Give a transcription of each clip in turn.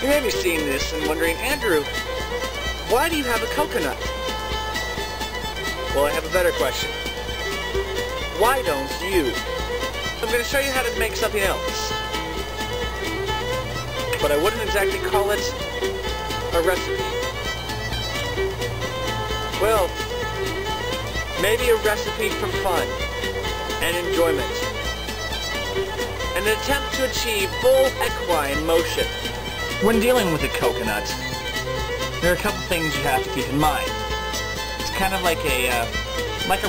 You may be seeing this and wondering, Andrew, why do you have a coconut? Well, I have a better question. Why don't you? I'm going to show you how to make something else. But I wouldn't exactly call it a recipe. Well, maybe a recipe for fun and enjoyment. An attempt to achieve full equine motion. When dealing with a coconut, there are a couple things you have to keep in mind. It's kind of like a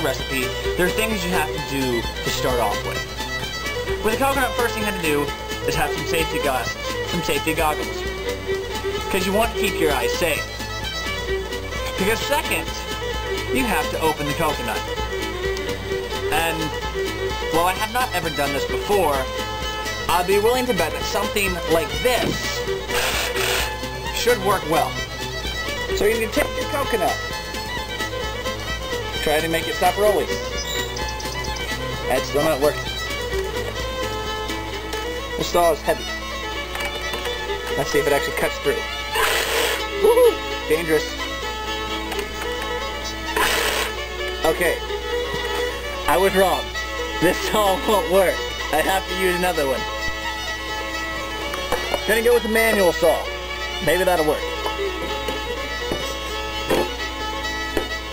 recipe. There are things you have to do to start off with. With a coconut, first thing you have to do is have some safety goggles. Because you want to keep your eyes safe. Because second, you have to open the coconut. And while I have not ever done this before, I'd be willing to bet that something like this should work well. So you need to take your coconut. Try to make it stop rolling. That's still not working. This saw is heavy. Let's see if it actually cuts through. Woohoo! Dangerous. Okay. I was wrong. This saw won't work. I have to use another one. Gonna go with the manual saw. Maybe that'll work.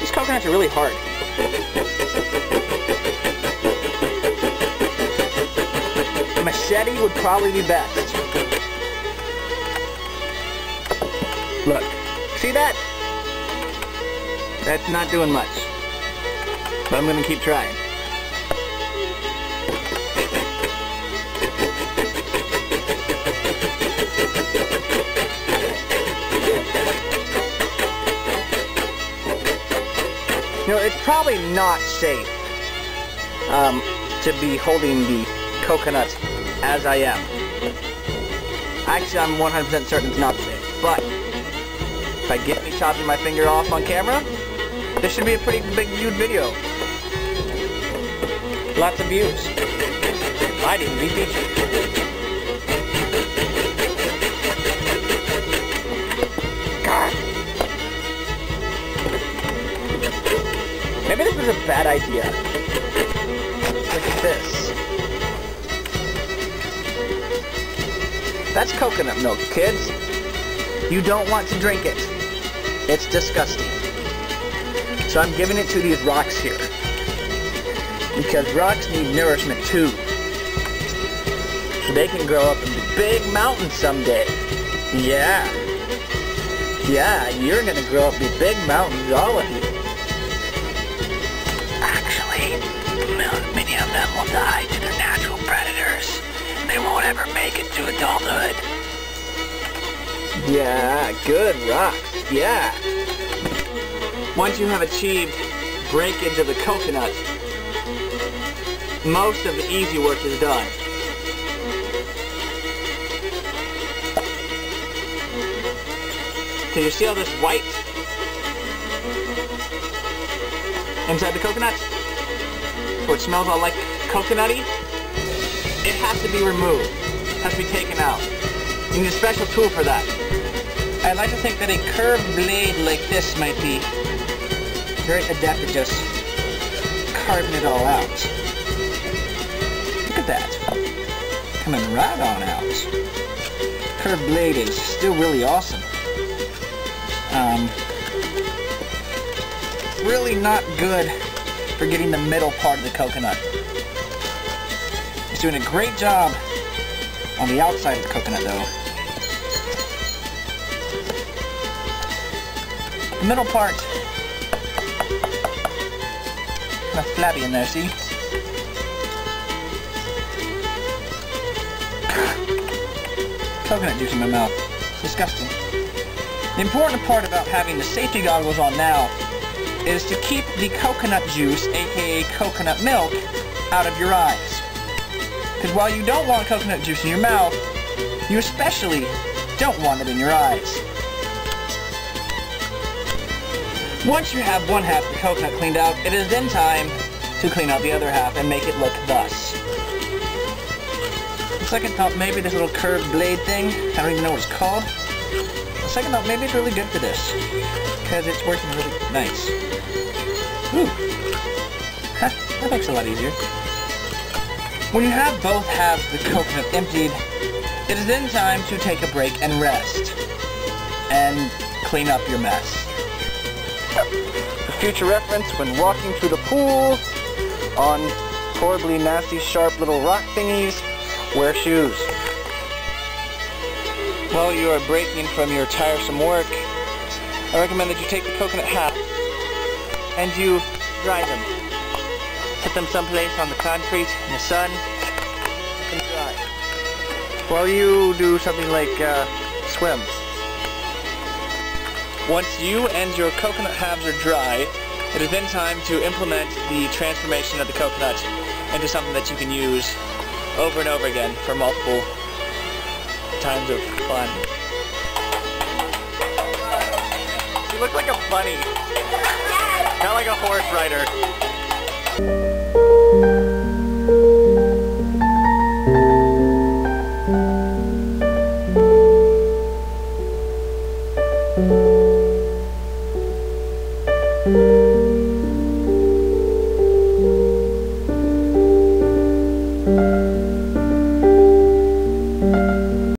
These coconuts are really hard. A machete would probably be best. Look. See that? That's not doing much. But I'm gonna keep trying. You know, it's probably not safe to be holding the coconut as I am. Actually, I'm 100% certain it's not safe. But if I get me chopping my finger off on camera, this should be a pretty big viewed video. Lots of views. I didn't be featured. Maybe this was a bad idea. Look at this. That's coconut milk, kids. You don't want to drink it. It's disgusting. So I'm giving it to these rocks here. Because rocks need nourishment too. So they can grow up into big mountains someday. Yeah. Yeah, you're gonna grow up into big mountains, all of you. Many of them will die to their natural predators. They won't ever make it to adulthood. Yeah, good rocks. Yeah. Once you have achieved breakage of the coconut, most of the easy work is done. Can you see all this white inside the coconut? So it smells all like coconutty. It has to be removed. It has to be taken out. You need a special tool for that. I'd like to think that a curved blade like this might be very adept at just carving it all out. Look at that. Coming right on out. Curved blade is still really awesome. Really not good for getting the middle part of the coconut. It's doing a great job on the outside of the coconut though. The middle part, kind of flabby in there, see? Coconut juice in my mouth. It's disgusting. The important part about having the safety goggles on now is to keep the coconut juice, aka coconut milk, out of your eyes. Because while you don't want coconut juice in your mouth, you especially don't want it in your eyes. Once you have one half of the coconut cleaned out, it is then time to clean out the other half and make it look thus. Second thought, maybe this little curved blade thing, I don't even know what it's called. Second thought, maybe it's really good for this, because it's working really nice. Ooh. That makes it a lot easier. When you have both halves of the coconut emptied, it is then time to take a break and rest, and clean up your mess. For future reference, when walking through the pool on horribly nasty, sharp little rock thingies, wear shoes. While you are breaking from your tiresome work, I recommend that you take the coconut half and you dry them. Put them someplace on the concrete in the sun, let them dry. While you do something like swim. Once you and your coconut halves are dry, it is then time to implement the transformation of the coconut into something that you can use over and over again for multiple times of fun. You look like a bunny. Not like a horse rider. Thank you.